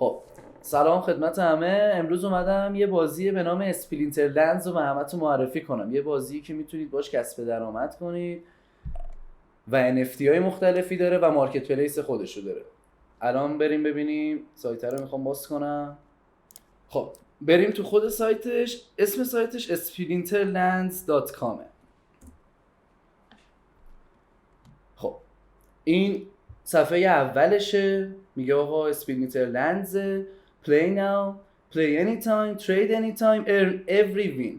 خب سلام خدمت همه. امروز اومدم یه بازی به نام اسپلینتر لندز رو به همتون معرفی کنم. یه بازی که میتونید باش کسب درآمد کنید و NFT های مختلفی داره و مارکت پلیس خودشو داره. الان بریم ببینیم سایت رو میخوام باز کنم. خب بریم تو خود سایتش. اسم سایتش splinterlands.com. خب این صفحه اولشه، میگه آقا اسپلینتر لندز، play now, play anytime, trade anytime, earn every win.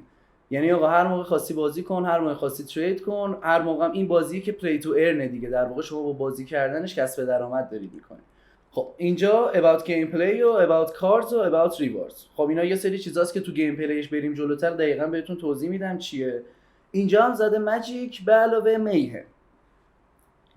یعنی آقا هر موقع خواستی بازی کن، هر موقع خواستی ترید کن، هر موقع هم این بازی که play to earn دیگه، در واقع شما با بازی کردنش کسب درآمد دارید میکنید. خب اینجا about gameplay و about cards و about rewards. خب اینا یه سری چیزاست که تو گیم پلیش بریم جلوتر دقیقاً بهتون توضیح میدم چیه. اینجا هم زده ماجیک به علاوه میه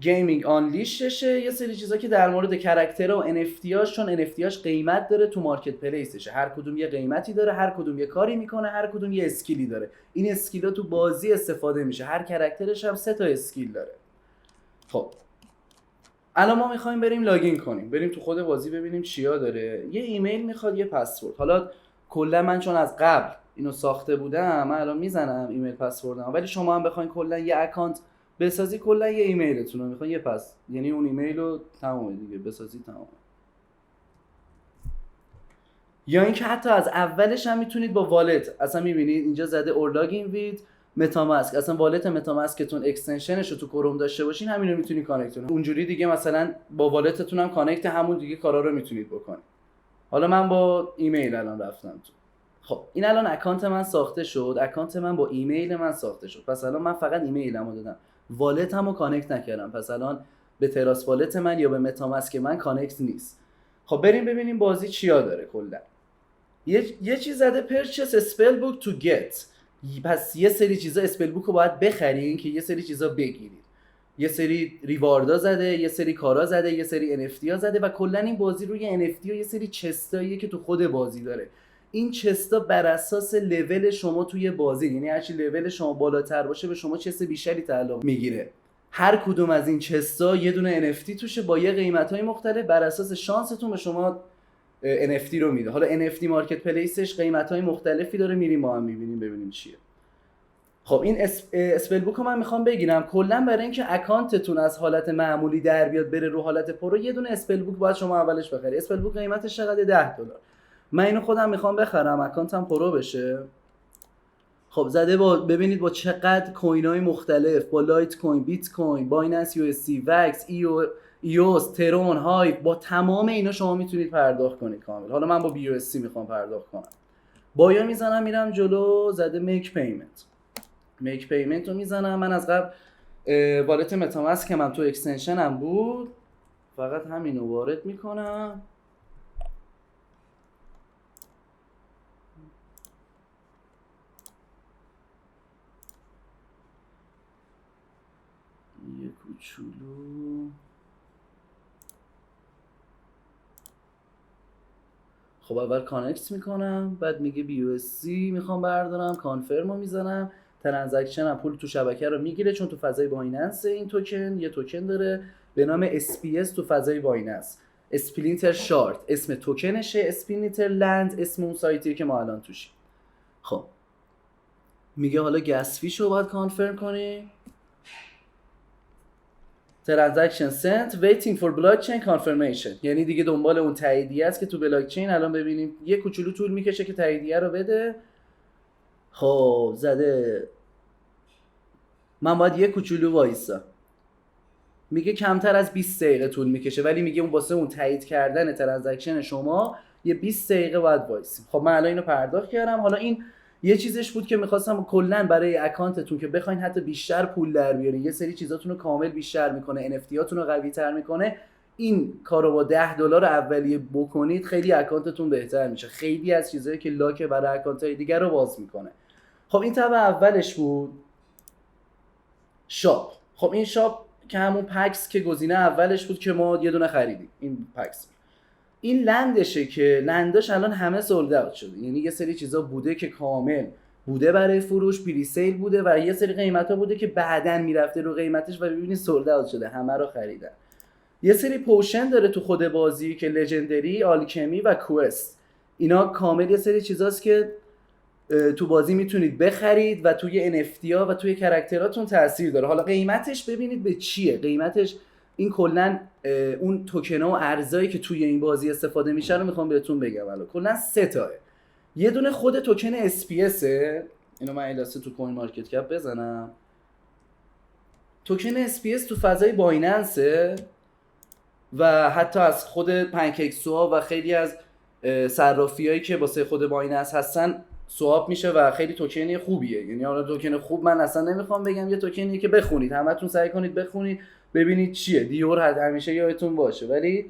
گیمینگ آنلیششه، یه سری چیزا که در مورد کرکتر و NFT-هاش، چون NFT-هاش قیمت داره تو مارکت پلیسشه، هر کدوم یه قیمتی داره، هر کدوم یه کاری میکنه، هر کدوم یه اسکیلی داره. این اسکیلا تو بازی استفاده میشه، هر کرکترش هم 3 تا اسکیل داره. خب الان ما میخوایم بریم لاگین کنیم، بریم تو خود بازی ببینیم چیا داره. یه ایمیل میخواد، یه پسورد. حالا کلا من چون از قبل اینو ساخته بودم، من الان میزنم ایمیل پسوردم، ولی شما هم بخواید کلا یه اکانت بسازی، کلا یه ایمیلتون رو میخوان یه یعنی اون ایمیل رو تمام دیگه بسازی تمام. یا اینکه حتی از اولش هم میتونید با والت، اصلا میبینید اینجا زده اور لاگین وید متاماسک، اصلا والت متاماسکتون اکستنشنش رو تو کروم داشته باشین همین رو میتونید کانکت کنید. اونجوری دیگه مثلا با والتتون هم کانکت همون دیگه کارا رو میتونید بکنید. حالا من با ایمیل الان رفتم تو. خب این الان اکانت من ساخته شد، اکانت من با ایمیل من ساخته شد. پس الان من فقط ایمیلمو دادم، والتمو کانکت نکردم، پس الان به تراس والت من یا به متاماسک من کانکت نیست. خب بریم ببینیم بازی چیا داره. کلا یه چیز زده پرچس اسپل بوک تو گت، پس یه سری چیزا اسپل بوک رو باید بخرین که یه سری چیزا بگیرید. یه سری ریواردا زده، یه سری کارا زده، یه سری NFT ها زده و کلا این بازی روی NFT و یه سری چستاییه که تو خود بازی داره. این چستا بر اساس لول شما توی بازی، یعنی هرچی لول شما بالاتر باشه به شما چست بیشتری تعلق میگیره. هر کدوم از این چستا یه دونه NFT توشه با یه قیمتای مختلف، بر اساس شانستون به شما NFT رو میده. حالا NFT مارکت پلیسش قیمتای مختلفی داره، میریم با هم میبینیم ببینیم چیه. خب این اسپل بوک رو من میخوام بگیرم. کلا برای اینکه اکانتتون از حالت معمولی در بیاد بره رو حالت پرو، یه دونه اسپل بوک باید شما اولش بخری. اسپل بوک قیمتش چقدر؟ $10. من اینو خودم میخوام بخرم اکانتم پرو بشه. خب زده ببینید با چقدر کوینای مختلف، با لایت کوین، بیت کوین، بایننس یو اس سی، وکس، ایوس، ترون، هایپ، با تمام اینا شما میتونید پرداخت کنید کامل. حالا من با بی یو اس سی میخوام پرداخت کنم. بایا میزنم میرم جلو، زده میک پیمنت رو میزنم. من از قبل والت متاماسک که من تو اکستنشنم بود، فقط همینو وارد میکنم. یه کوچولو. خب اول کانکت میکنم، بعد میگه بی یو اس سی میخوام بردارم، کانفرم رو میزنم. ترانزکشن هم پول تو شبکه رو میگیره، چون تو فضای بایننس این توکن یه توکن داره به نام SPS تو فضای بایننس. اسپلینتر شارت اسم توکنشه، اسپلینتر لند اسم اون سایتیه که ما الان توشیم. خب میگه حالا گس فیش رو باید کانفرم کنی. ترانزکشن سنت waiting for blockchain confirmation، یعنی دیگه دنبال اون تاییدیه است که تو بلاکچین. الان ببینیم یه کوچولو طول میکشه که تاییدیه رو بده. خب زده من باید یه کوچولو وایسا، میگه کمتر از 20 دقیقه طول میکشه، ولی میگه اون واسه اون تایید کردن ترانزکشن شما یه 20 دقیقه باید وایسیم. خب من الان اینو پرداخت کردم. حالا این یه چیزش بود که میخواستم کلا برای اکانتتون که بخواین حتی بیشتر پول در بیارین، یه سری چیزاتون رو کامل بیشتر میکنه، NFT هاتون رو قوی تر میکنه. این کارو با $10 اولیه بکنید، خیلی اکانتتون بهتر میشه. خیلی از چیزایی که لاک برای اکانت‌های دیگه رو باز میکنه. خب این تبع اولش بود. شاپ. خب این شاپ که همون پکس که گزینه اولش بود که ما یه دونه خریدیم، این پکس. این لندشه که لنداش الان همه سولد اوت شده، یعنی یه سری چیزا بوده که کامل بوده برای فروش، پری سیل بوده، و یه سری قیمتا بوده که بعدن میرفته رو قیمتش و ببینید سولد اوت شده، همه رو خریدن. یه سری پوشن داره تو خود بازی که لژندری، آلکمی و کوست. اینا کامل یه سری چیزاست که تو بازی میتونید بخرید و توی NFT ها و توی کرکتراتون تاثیر داره. حالا قیمتش ببینید به چیه. قیمتش این کلا اون توکن ها و ارزایی که توی این بازی استفاده میشه رو میخوام بهتون بگم. الان کلا 3 تاه. یه دونه خود توکن SPS، اینو من ایلاسته تو کوین مارکت کپ بزنم. توکن SPS تو فضای بایننسه و حتی از خود پنکیک سواب و خیلی از صرافیایی که واسه خود بایننس هستن سواب میشه و خیلی توکنی خوبیه. یعنی حالا توکن خوب من اصلا نمیخوام بگم، یه توکنیه که بخونید، همتون سعی کنید بخونید ببینید چیه. دیور همیشه یادتون باشه. ولی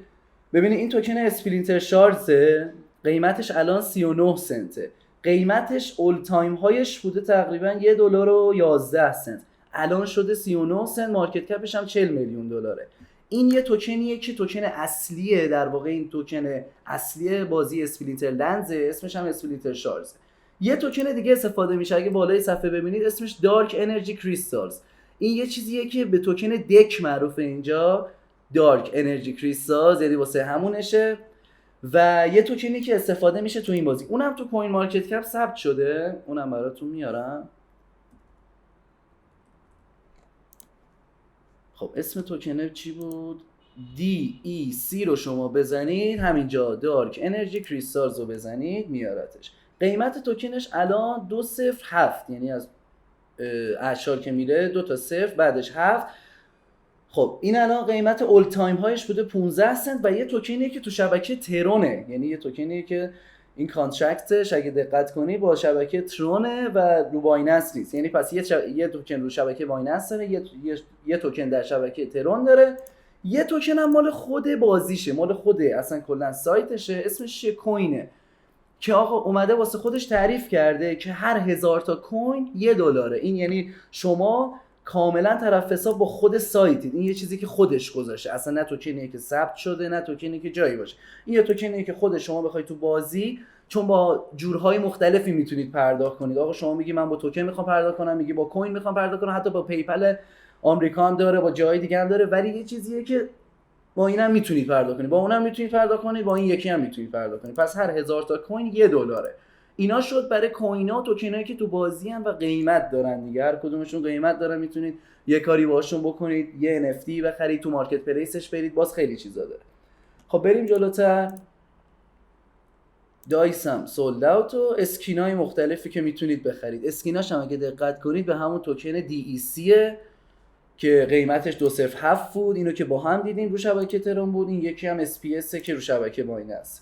ببینید این توکن اسپلینتر شارزه، قیمتش الان 39 سنته. قیمتش اول تایم هایش بوده تقریبا $1.11. الان شده 39 سنت. مارکت کپش هم 40 میلیون دلاره. این یه توکنیه که توکن اصلیه، در واقع این توکن اصلی بازی اسپلینتر لنزه، اسمش هم اسپلینتر شارز. یه توکن دیگه استفاده میشه اگه بالای صفحه ببینید، اسمش دارک انرژی کریستالز. این یه چیزیه که به توکن دک معروفه اینجا، دارک انرژی کریستالز، یعنی واسه همونشه و یه توکنی که استفاده میشه تو این بازی. اونم تو کوین مارکت کپ ثبت شده، اونم براتون میارم. خب اسم توکنه چی بود؟ DEC رو شما بزنید همینجا، دارک انرژی کریستالز رو بزنید میارتش. قیمت توکنش الان 207، یعنی از اعشار که میره 2 تا 0 بعدش 7. خب این الان قیمت اول تایم هایش بوده 15 سنت و یه توکنیه که تو شبکه ترونه. یعنی یه توکنیه که این کانترکتش اگه دقت کنی با شبکه ترونه و رو بایننس نیست. یعنی پس یه توکن رو شبکه بایننس داره، یه توکن در شبکه ترون داره، یه توکن هم مال خود بازیشه، مال خود اصلا کلا سایتشه، اسمش کوینه که آقا اومده واسه خودش تعریف کرده که هر 1000 تا کوین $1. این یعنی شما کاملا طرف حساب با خود سایتید. این یه چیزی که خودش گذاشته، اصلا نه توکنیه که ثبت شده نه توکنی که جایی باشه. این یه توکنیه که خود شما بخواید تو بازی، چون با جورهای مختلفی میتونید پرداخت کنید. آقا شما میگی من با توکن میخوام پرداخت کنم، میگی با کوین میخوام پرداخت کنم، حتی با پیپل آمریکا هم داره، با جای دیگه هم داره. ولی یه چیزیه که با اینم میتونید پرداخت کنید، با اونم میتونید پرداخت کنید، با این یکی هم میتونید پرداخت کنید. پس هر 1000 تا کوین $1. اینا شد برای کوینا، توکنایی که تو بازی هم و قیمت دارن دیگه. هر کدومشون قیمت دارن، میتونید یه کاری باهاشون بکنید، یه NFT بخرید، تو مارکت پلیسش برید، باز خیلی چیزا داره. خب بریم جلوتر. دایس هم سولد اوت و اسکینای مختلفی که میتونید بخرید. اسکیناش هم اگه دقت کنید به همون توکن DEC که قیمتش 207 بود، اینو که با هم دیدیم رو شبکه ترون بود. این یکی هم SPS که رو شبکه بایننس.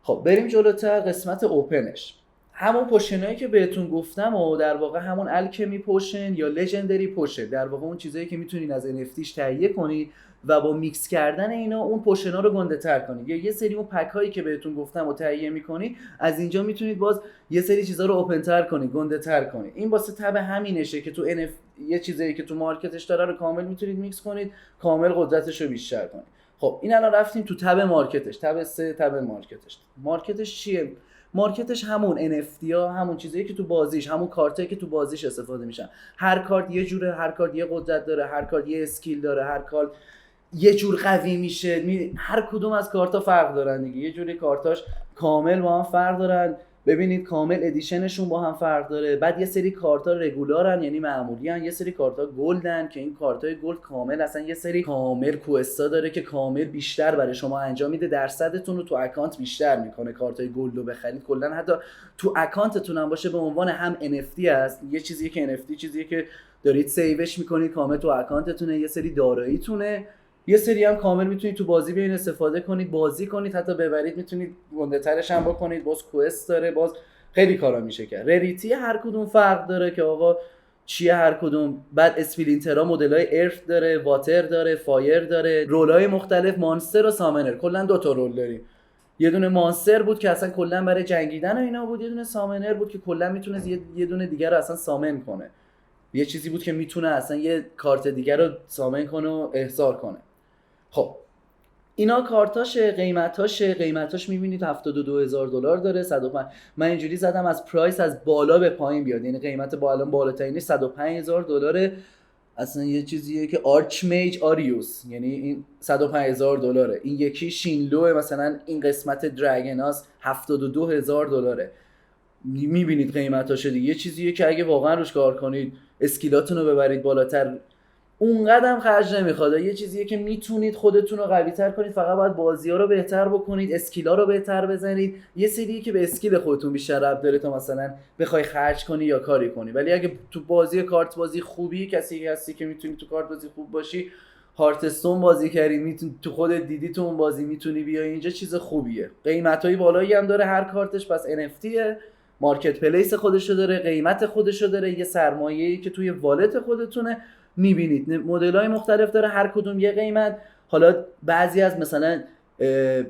خب بریم جلوتر. قسمت اوپنش همون پوشنایی که بهتون گفتم و در واقع همون الکمی پوشن یا لژندری پوشن، در واقع اون چیزایی که میتونید از NFTش تهیه کنید و با میکس کردن اینا اون پوشنا رو گنده تر کنید. یا یه سری اون پک هایی که بهتون گفتم و تهیه میکنید، از اینجا میتونید باز یه سری چیزا رو اوپن تر کنید، گنده تر کنید. این واسه تبع همینشه که تو یه چیزایی که تو مارکتش داره رو کامل میتونید میکس کنید، کامل قدرتش رو بیشتر کنید. خب این الان رفتیم تو تب مارکتش، تب 3 تب مارکتش. مارکتش چیه؟ مارکتش همون NFT ها، همون چیزایی که تو بازیش، همون کارتایی که تو بازیش استفاده میشن. هر کارت یه جوره، هر کارت یه قدرت داره، هر کارت یه اسکیل داره، هر کارت یه جور قوی میشه. هر کدوم از کارتا فرق دارن دیگه. یه جوری کارتاش کامل با هم فرق دارن. ببینید کامل ادیشنشون با هم فرق داره. بعد یه سری کارتا رگولارن، یعنی معمولی ان، یه سری کارتا گلدن که این کارتای گلد کامل اصلا یه سری کامل کوستا داره که کامل بیشتر برای شما انجام میده، درصدتون رو تو اکانت بیشتر میکنه. کارتای گلد رو بخرید کلا حتی تو اکانتتون هم باشه به عنوان هم NFT است. یه چیزیه که NFT چیزیه که دارید سیوش میکنید کامل تو اکانتتونه، یه سری داراییتونه. یه سری هم کامل میتونید تو بازی بیاین استفاده کنید، بازی کنید، حتی ببرید، میتونید گنده ترش هم بکنید. باز کوست داره، باز خیلی کارا میشه کرد. ریریتی هر کدوم فرق داره که آقا چیه هر کدوم. بعد اسپلینترها مدلای ارث داره، واتر داره، فایر داره، رولای مختلف، مانستر و سامنر. کلا 2 تا رول داریم. یه دونه مانستر بود که اصلا کلا برای جنگیدن و اینا بود، یه دونه سامنر بود که کلا میتونه یه دونه دیگه رو اصلا سامن کنه. یه چیزی بود که میتونه اصلا یه کارت دیگه رو سامن کنه و احضار کنه. خب اینا کارتاش، قیمتاش میبینید $72,000 داره. 105 من اینجوری زدم از پرایس از بالا به پایین بیاد، یعنی قیمت بالاترینش $105,000. اصلا یه چیزیه که آرچمیج آریوس، یعنی این $105,000. این یکی شینلو مثلا این قسمت درگناس $72,000. میبینید قیمتاشو دیگه. یه چیزیه که اگه واقعا روش کار کنید اسکیلاتون رو ببرید بالاتر اون قدم خرج نمیخواد. یه چیزیه که میتونید خودتون رو قوی تر کنید، فقط باید بازی ها رو بهتر بکنید، اسکیلا رو بهتر بزنید. یه سریه که به اسکیل خودتون بیشتر ربط داره تا مثلا بخوای خرج کنی یا کاری کنی. ولی اگه تو بازی کارت بازی خوبی کسی هستی که میتونی تو کارت بازی خوب باشی، هارتستون بازی کردی، میتونی تو خودت دیدی تو اون بازی میتونی بیای اینجا، چیز خوبیه. قیمتای بالایی هم داره هر کارتش، پس NFTه، مارکت پلیس خودشو داره، قیمت خودشو داره، یه سرمایه‌ای که توی والت خودتونه. میبینید مدل‌های مختلف داره، هر کدوم یه قیمت. حالا بعضی از مثلا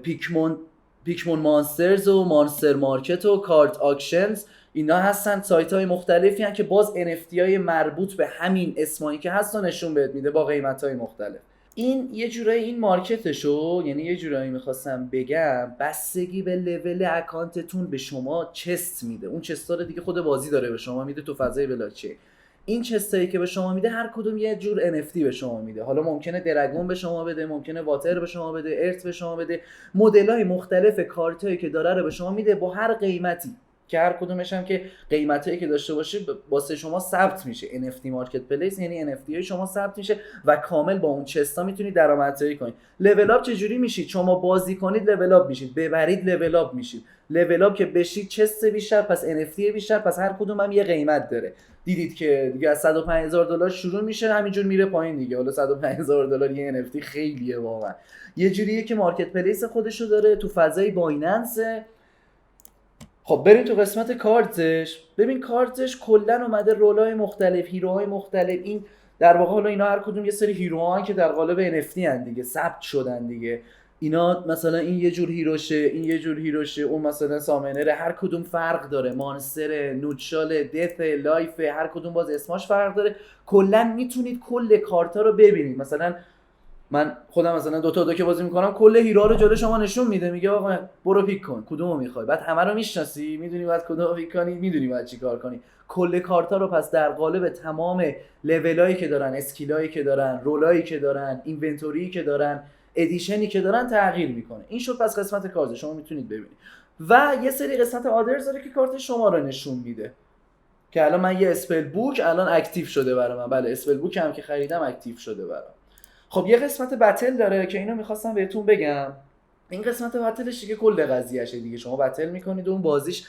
پیکمون مانسترز و مانستر مارکت و کارت آکشنز اینا هستن، سایت‌های مختلفی هستن که باز NFT‌های مربوط به همین اسمایی که هستن نشون بهت میده با قیمت‌های مختلف. این یه جورایی این مارکتشو، یعنی یه جورایی میخواستم بگم بستگی به لول اکانتتون به شما چست میده. اون چستا رو دیگه خود بازی داره به شما میده تو فضای بلاکچین. این چستایی که به شما میده هر کدوم یه جور NFT به شما میده. حالا ممکنه درگون به شما بده، ممکنه واتر به شما بده، ارت به شما بده، مدل‌های مختلف کارتایی که داره رو به شما میده با هر قیمتی که هر کدومش هم که قیمتایی که داشته باشه واسه شما ثبت میشه. NFT مارکت پلیس یعنی NFT های شما ثبت میشه و کامل با اون چستا میتونید درآمدزایی کنید. لول اپ چجوری میشید؟ شما بازی کنید لول اپ میشید، ببرید لول اپ میشید. لول اپ که بشید چست بیشتر، پس NFT بیشتر، پس هر کدوم هم یه قیمت داره. دیدید که دیگه از $105,000 شروع میشه همینجور میره پایین دیگه. حالا $105,000 یه NFT خیلیه واقعا. یه جوریه که مارکت پلیس خودشو داره تو فضای بایننس. خب بریم تو قسمت کارتش. ببین کارتش کلا اومده رولای مختلف، هیروهای مختلف. این در واقع حالا اینا هر کدوم یه سری هیروها که در قالب NFT ان دیگه، ثبت شدن دیگه. اینا مثلا این یه جور هیروشه، این یه جور هیروشه، اون مثلا سامنر، هر کدوم فرق داره. مانستر، نوتشال، دث، لایف، هر کدوم باز اسمش فرق داره. کلا میتونید کل کارتا رو ببینید. مثلا من خودم مثلا دو که بازی میکنم کل هیرو رو جلوی شما نشون میده، میگه آقا برو پیک کن کدومو میخوای. بعد همه رو میشناسی، میدونی بعد کدومو پیک کنی، میدونی بعد چیکار کنی. کل کارتا رو پس در قالب تمام لولایی که دارن، اسکیلایی که دارن، رولایی که دارن، اینونتوری که دارن، ادیشنی که دارن تغییر میکنه. این شد پس قسمت کارت شما میتونید ببینید. و یه سری قسمت آدرز داره که کارت شما رو نشون میده که الان من یه اسپل بوک الان اکتیو شده برام. من بله اسپل بوک هم که خریدم اکتیو شده برام. خب یه قسمت بتل داره که اینو میخواستم بهتون بگم. این قسمت بتلش دیگه کل قضیهشه دیگه. شما بتل میکنید و اون بازیش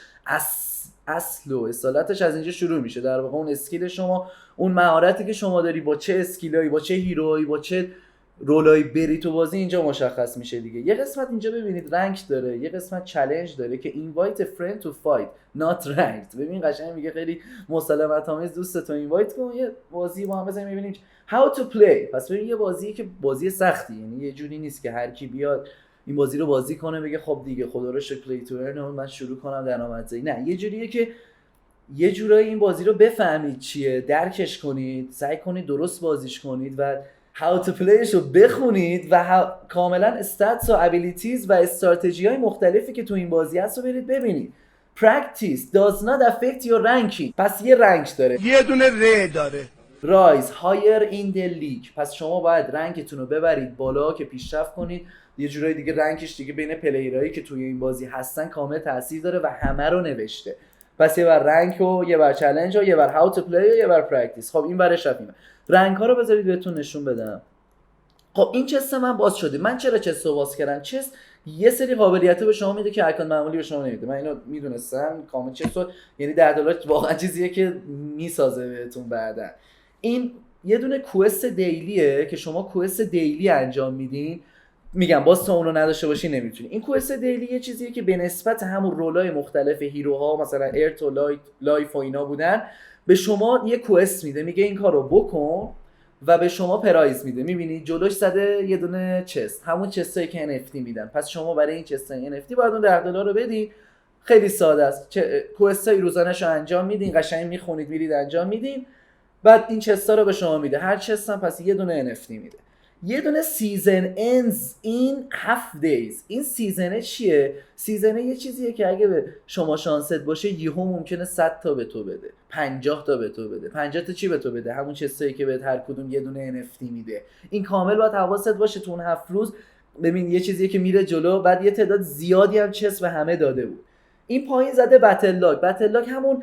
اصل و اصالتش از اینجا شروع میشه. در واقع اون اسکیل شما، اون مهارتی که شما داری با چه اسکیلایی، با چه هیروهایی، با چه رولایی بری تو بازی اینجا مشخص میشه دیگه. یه قسمت اینجا ببینید رنک داره، یه قسمت چالش داره که invite a friend to fight not ranked. ببین قشنگ میگه خیلی مسالمت آمیز دوستتو اینوایت کن یه بازی با هم بزنیم ببینیم how to play. پس ببین یه بازیه که بازی سختی، یعنی یه جوری نیست که هر کی بیاد این بازی رو بازی کنه بگه خب دیگه خدا رو شکر پلی تو ارن من شروع کنم درآمدزایی. نه، یه جوریه که یه جورایی این بازی رو بفهمید چیه، درکش کنید، سعی کنید درست بازیش کنید و how to playش رو بخونید و کاملا استاتس و ابیلیتیز و استراتژی های مختلفی که تو این بازی هست رو برید ببینید. practice does not affect your ranking. پس یه رنک داره، یه دونه ر داره، rise higher in the league. پس شما باید رنکتون رو ببرید بالا که پیشرفت کنید. یه جورایی دیگه رنکش دیگه بین پلیرایی که توی این بازی هستن کامل تاثیر داره و همه رو نوشته. پس یه بار رنک و یه بار چالش و یه بار هاو تو پلی و یه بار پرکتیس. خب این برش رفتیم. رنک ها رو بذارید بهتون نشون بدم. خب این چست من باز شده. من چرا چست رو باز کردم؟ چست یه سری قابلیت به شما میده که اکانت معمولی به شما نمیده. من اینو میدونستم کامل چست رو، یعنی $10 واقعا چیزیه که میسازه بهتون بعدا. این یه دونه کوست دیلیه که شما کوست دیلی انجام میدین. میگم باز تا اونو نداشته باشی نمیتونی. این کوست دیلی یه چیزیه که به نسبت همون رولای مختلف هیروها مثلا ارت و لایف و اینا بودن به شما یه کوست میده، میگه این کارو بکن و به شما پرایز میده. میبینی جلوش زده یه دونه چست، همون چستایی که NFT میدن. پس شما برای این چستای NFT باید اون $10 رو بدی. خیلی ساده است. کوستای روزانه‌شو انجام میدین، قشنگ میخونید میرید انجام میدین، بعد این چستا رو به شما میده. هر چست هم پس یه دونه NFT میده. یه دونه سیزن اندز این 7 دیز. این سیزنه چیه؟ سیزنه یه چیزیه که اگه به شما شانست باشه یهو ممکنه 100 تا به تو بده، 50 تا به تو بده. 50 تا چی به تو بده؟ همون چیزایی که بهت هر کدوم یه دونه NFT میده. این کامل باید حواست باشه تو اون 7 روز. ببین یه چیزیه که میره جلو، بعد یه تعداد زیادی هم چس به همه داده بود. این پایین زده بتل لاگ. بتل لاگ همون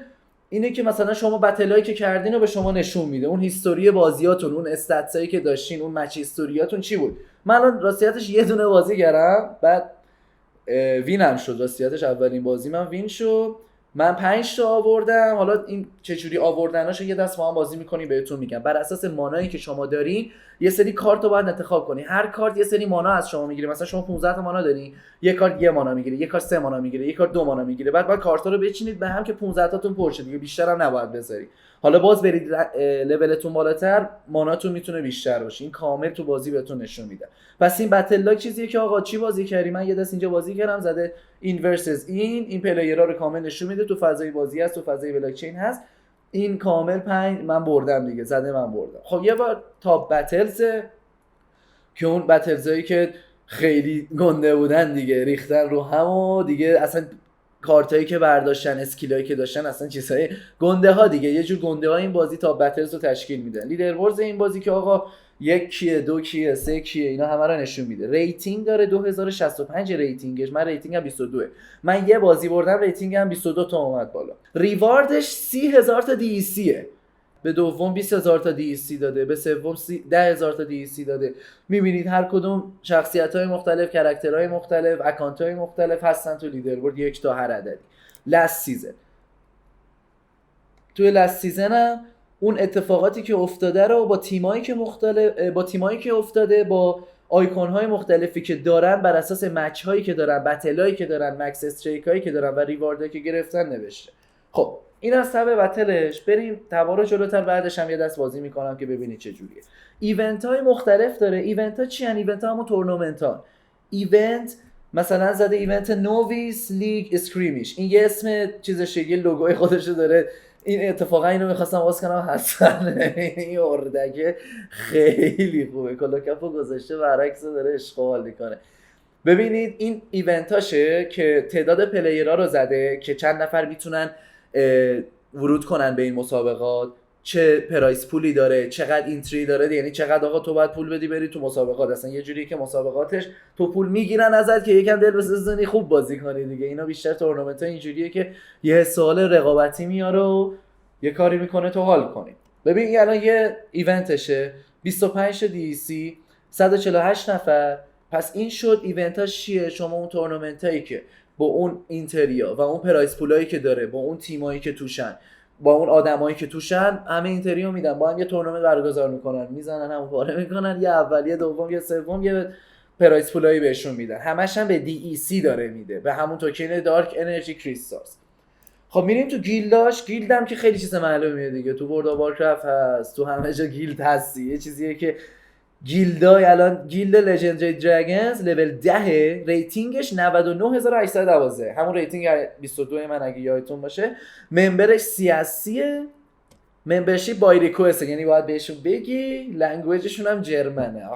اینه که مثلا شما بتلایی که کردین رو به شما نشون میده، اون هیستوری بازیاتون، اون استاتسایی که داشتین، اون مچ هیستوریاتون چی بود. من الان راستیتش یه دونه بازی کردم، بعد وینم شد. راستیتش اولین بازی من وین شد. من 5 تا آوردم. حالا این چجوری آوردناشو یه دست با هم بازی میکنیم بهتون میگم. بر اساس مانایی که شما دارین یه سری کارت رو باید انتخاب کنی. هر کارت یه سری مانا از شما میگیره. مثلا شما 15 تا مانا داری، یه کارت یه مانا میگیره، یه کارت 3 مانا میگیره، یه کارت 2 مانا میگیره. بعد کارتا رو بچینید به هم که 15 تاتون پر شه دیگه، بیشتر هم نباید بذاری. حالا باز برید لولتون بالاتر، ماناتون میتونه بیشتر باشه. این کامل تو بازی بهتون نشون میده. پس این بتل لاگ چیزیه که آقا چی بازی کردی؟ من یه دست اینجا بازی کردم، زده این ورسز این پلیرها رو کامل نشون میده. تو فضای بازی هست، تو فضای بلاک چین هست. این کامل 5 من بردم دیگه، زده من بردم. خب یه بار تاپ بتلز که اون بتلزایی که خیلی گنده بودن دیگه، ریختن رو هم و دیگه اصلا کارتایی که برداشتن، اسکیلایی که داشتن، اصلا چیزای گنده ها دیگه. یه جور گنده ها این بازی تاپ بتلز رو تشکیل میدن. لیدربورد این بازی که آقا 1 کیه، 2 کیه، 3 کیه، اینا همه رو نشون میده. ریتینگ داره 2065 ریتینگش. من ریتینگم 22. من یه بازی بردم ریتینگم 22 تا اومد بالا. ریواردش 30000 تا DECه. به دوم 20000 تا DEC داده، به سوم 10000 تا DEC داده. میبینید هر کدوم شخصیت‌های مختلف، کاراکترهای مختلف، اکانت‌های مختلف هستن تو لیدربورد، 1 تا هر عددی. لاست سیزن، توی لاست سیزن هم اون اتفاقاتی که افتاده رو با تیمایی که مختلف، با تیمایی که افتاده، با آیکون‌های مختلفی که دارن، بر اساس مچ‌هایی که دارن، بتلایی که دارن، مکس استریکایی که دارن و ریواردایی که گرفتن نوشته. خب این از تبع بتلش. بریم تبارو جلوتر، بعدش هم یه دست بازی میکنم که ببینید چه جوریه. ایونت های مختلف داره. ایونت ها چی هن؟ ایونت ها همون تورنمنت ها. ایونت مثلا زده ایونت نوویس لیگ اسکریمیش، این یه اسم چیزشه، یه لوگوی خودشو داره. این اتفاقا اینو میخواستم باز کنم حسن این اردکه خیلی خوبه، کلا کپو گذاشته برعکس داره اشغال میکنه. ببینید این ایونت هاشه که تعداد پلیرها رو زده که چند نفر میتونن ورود کنن به این مسابقات، چه پرایس پولی داره، چقدر اینتری داره، یعنی چقدر آقا تو باید پول بدی بری تو مسابقات. اصلا یه جوری که مسابقاتش تو پول میگیرن ازت که یکم دل بسوزونی خوب بازی کنی دیگه. اینا بیشتر تورنمنت‌ها اینجوریه که یه سوال رقابتی میاره و یه کاری میکنه تو حال کنی. ببین این الان یه ایونتشه 25 DEC 148 نفر. پس این شد ایونتاش چیه؟ شما اون تورنمنتایی که با اون اینتریا و اون پرایس پولایی که داره، با اون تیمایی که توشن، با اون آدمایی که توشن، همه اینتریو میدن، با هم یه تورنمنت برگزار میکنن، میزنن هم پاره میکنن، یه اول، یه دوم، یه سوم، یه پرایس پولایی بهشون میدن. همش هم به DEC داره میده، به همون توکن دارک انرژی کریستالز. خب میریم تو گیلداش. گیلدم که خیلی چیز معلومیه دیگه، تو ورلد آف وارکرافت هست، تو همه جا گیلد هستی. یه چیزیه که گیلدای الان گیلد لژندری دراگونز لول 10 ریتینگش 99812، همون ریتینگ 22 من اگه یادتون باشه. ممبرش سیاسیه، ممبرشیپ بای ریکوست، یعنی باید بهشون بگی. لنگویجشون هم جرمنه.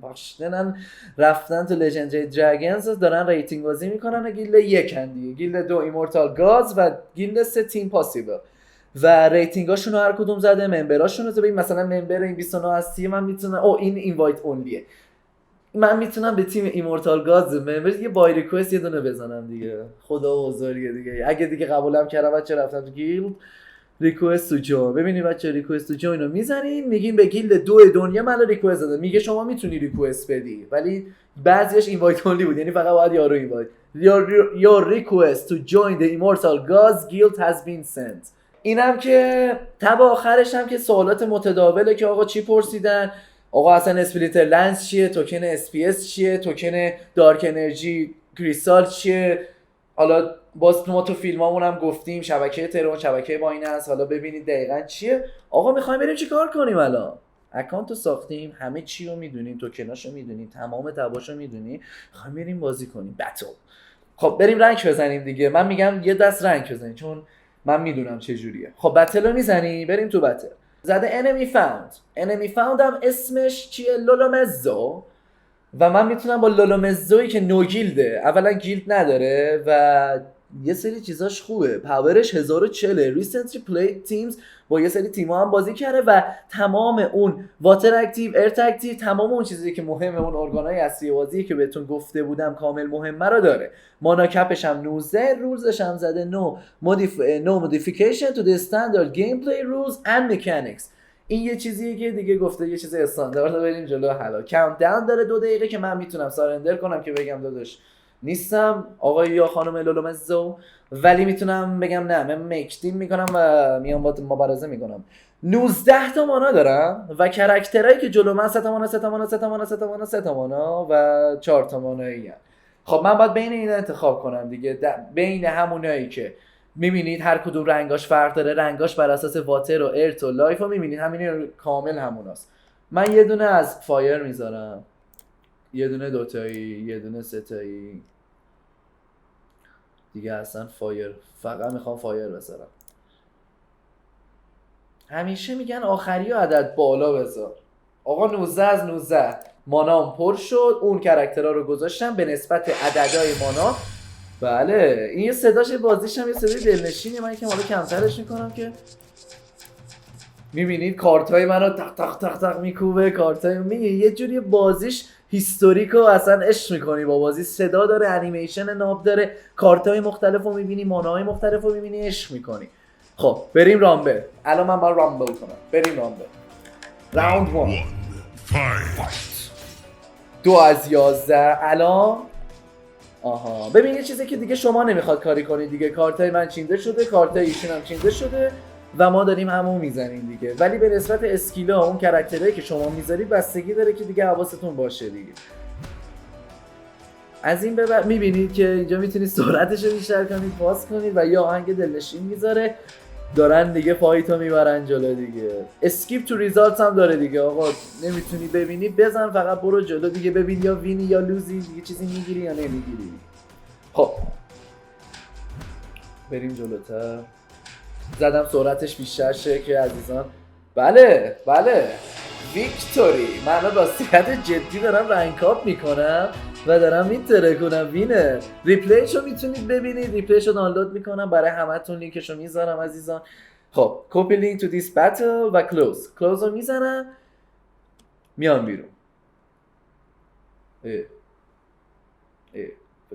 پاشتنن رفتن تو لژندری دراگونز دارن ریتینگ بازی میکنن. گیلد 1 دیگه، گیلد 2 ایمورتال گادز و گیلد 3 تیم پاسیبل و ریتینگاشون رو هر کدوم زده. ممبراشون رو ببین، مثلا ممبر این 29 هستی من میتونم این اینوایت اونلیه، من میتونم به تیم ایمورتال گادز ممبر یه بای ریکوست یه دونه بزنم دیگه. خدا بزرگه دیگه. اگه دیگه قبولم کردم بچه رفتم تو گیلد ریکوست تو جوین. ببینید بچه ریکوست تو جوین رو میزنین، میگین به گیلد 2 دنیا من ریکوست دادم. میگه شما میتونی ریکوست بدی ولی بعضیش اینوایت اونلی بود، یعنی فقط باید یارو اینوایت. your request to join the immortal gods guild has been sent. اینم که تب آخرش هم که سوالات متداوله که آقا چی پرسیدن، آقا اصلا اسپلیتر لنس چیه، توکن SPS چیه، توکن دارک انرژی کریستال چیه. حالا باز ما تو فیلمامون هم گفتیم شبکه ترون، شبکه بایننس. حالا ببینید دقیقاً چیه. آقا میخوایم بریم چی کار کنیم؟ الان اکانتو ساختیم، همه چی رو میدونیم، توکناشو میدونیم، تمام تباشو میدونیم، میخوایم بریم بازی کنیم بتل. خب بریم رنگ بزنیم دیگه. من میگم یه دست رنگ بزنیم چون من میدونم چه جوریه. خب بتل رو میزنی، بریم تو بتل. زده enemy found هم اسمش چیه؟ لولومزو. و من میتونم با لولومزویی که نو گیلده، اولا گیلد نداره و یه سری چیزاش خوبه، پاورش 1040، recently played teams، با یه سری تیم‌ها هم بازی کرده و تمام اون واتر اکتیو، ارت اکتیو، تمام اون چیزی که مهمه، اون ارگانای اصلی بازی که بهتون گفته بودم کامل مهمه رو داره. مانا کپش هم 19، رولزش هم زده no modification to the standard gameplay rules and mechanics. این یه چیزیه که دیگه گفته یه چیز استاندارد، بریم جلو. حالا کاونت داون داره 2 دقیقه که من میتونم سارندر کنم که بگم داداش نیستم آقای یا خانم لولومزو، ولی میتونم بگم نه من میکتیم میکنم و میام با مبارزه میکنم. 19 تا مانا دارم و کرکترایی که جلو من 3 تا مانا و 4 تا مانایی هم. خب من باید بین اینا انتخاب کنم دیگه، بین همونایی که میبینید هر کدوم رنگاش فرق داره، رنگاش بر اساس واتر و ارت و لایف رو میبینید، همین کامل هموناست. من یه دونه از فایر میذارم، یه دونه 2 تایی، یه دونه 3 تایی دیگه. اصلا فایر، فقط میخوام فایر بذارم. همیشه میگن آخری و عدد بالا بذار. آقا 19 از 19 مانام پر شد، اون کرکترها رو گذاشتم به نسبت عددهای مانا. بله این یه صداش بازیش هم یه صدای دلنشینه، من یکم حالا کمترش میکنم که میبینید کارتای منو تق تق تق تق میکوبه، کارتای میگه یه جوری بازیش هیستوریکو اصلا عشق میکنی با بازی، صدا داره، انیمیشن ناب داره، کارتای مختلفو میبینی، ماناهای مختلفو میبینی، عشق میکنی. خب بریم رامبل. الان من باید رامبل کنم. بریم رامبل. راوند 1 2 از 11. الان آها ببین یه چیزی که دیگه شما نمیخواد کاری کنید دیگه، کارتای من چینده شده، کارتای ایشون هم چینده شده و ما داریم همون میزنیم دیگه، ولی به نسبت اسکیلا اون کاراکترایی که شما میذارید بستگی داره که دیگه حواستون باشه دیگه. از این به بعد میبینید که اینجا میتونید سرعتش رو بیشتر کنید، پاس کنید و یا آهنگ دلنشین میذاره، دارن دیگه فایتو میبرن جلو دیگه. اسکیپ تو ریزالتس هم داره دیگه، آقا نمیتونی ببینی بزن فقط برو جلو دیگه، ببین یا وینی یا لوزی دیگه، چیزی میگیری یا نمیگیری. خب بریم جلوتر. زدم سرعتش بیشتر شه که عزیزان. بله ویکتوری. من با صحت جدی دارم رنکاپ میکنم و دارم میترکونم وینر. ریپلیشو میتونید ببینید، ریپلیشو دانلود میکنم برای همتون، لینکشو میذارم عزیزان. خب کپی لینک تو دیس بتل و کلوز رو میزنم، میام بیرون. فکر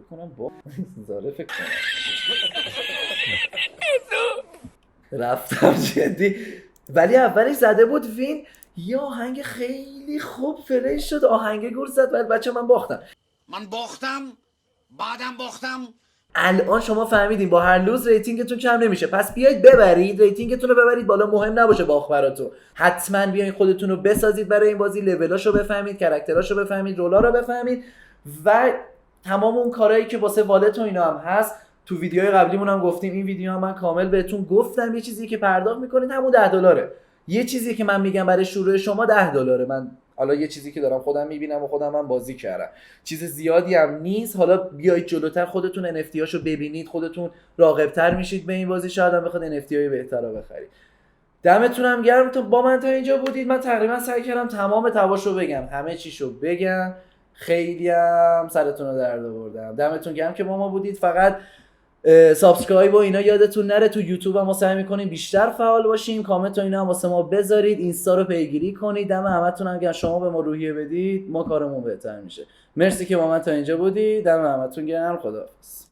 کنم با زاره فکر کنم رفتم جدی، ولی اولش زده بود وین، یه آهنگ خیلی خوب پلی شد، آهنگ گل زد ولی بچه من باختم بعدم باختم. الان شما فهمیدین با هر لوز ریتینگتون کم نمیشه، پس بیایید ببرید ریتینگتون رو ببرید بالا، مهم نباشه باخت براتون، حتما بیاین خودتون رو بسازید برای این بازی، لولاشو بفهمید، کاراکتراشو بفهمید، رولا رو بفهمید و تمام اون کارهایی که واسه والت و اینا هم هست. تو ویدیوهای قبلیمون هم گفتیم، این ویدیو هم من کامل بهتون گفتم، یه چیزی که پرداخت میکنید همون $10. یه چیزی که من میگم برای شروع شما $10. من حالا یه چیزی که دارم خودم میبینم و خودم هم بازی کردم، چیز زیادی هم نیست. حالا بیایید جلوتر خودتون NFT هاشو ببینید، خودتون راغب‌تر میشید به این بازی، شاید هم بخواد NFT های بهتر رو بخرید. دمتون هم گرم تو با من تا اینجا بودید. من تقریبا سعی کردم تمام تباشو بگم، همه چیشو بگم، خیلی هم سرتون رو درد آوردم. دمتون گرم که با ما بودید. فقط سابسکرایب و اینا یادتون نره، تو یوتیوب هم ما سعی میکنیم بیشتر فعال باشیم، کامنت و اینا هم واسه ما بذارید، اینستا رو پیگیری کنید. دم همتون هم گرم، شما به ما روحیه بدید ما کارمون بهتر میشه. مرسی که با من تا اینجا بودید، دم همتون گرم، خداحافظ.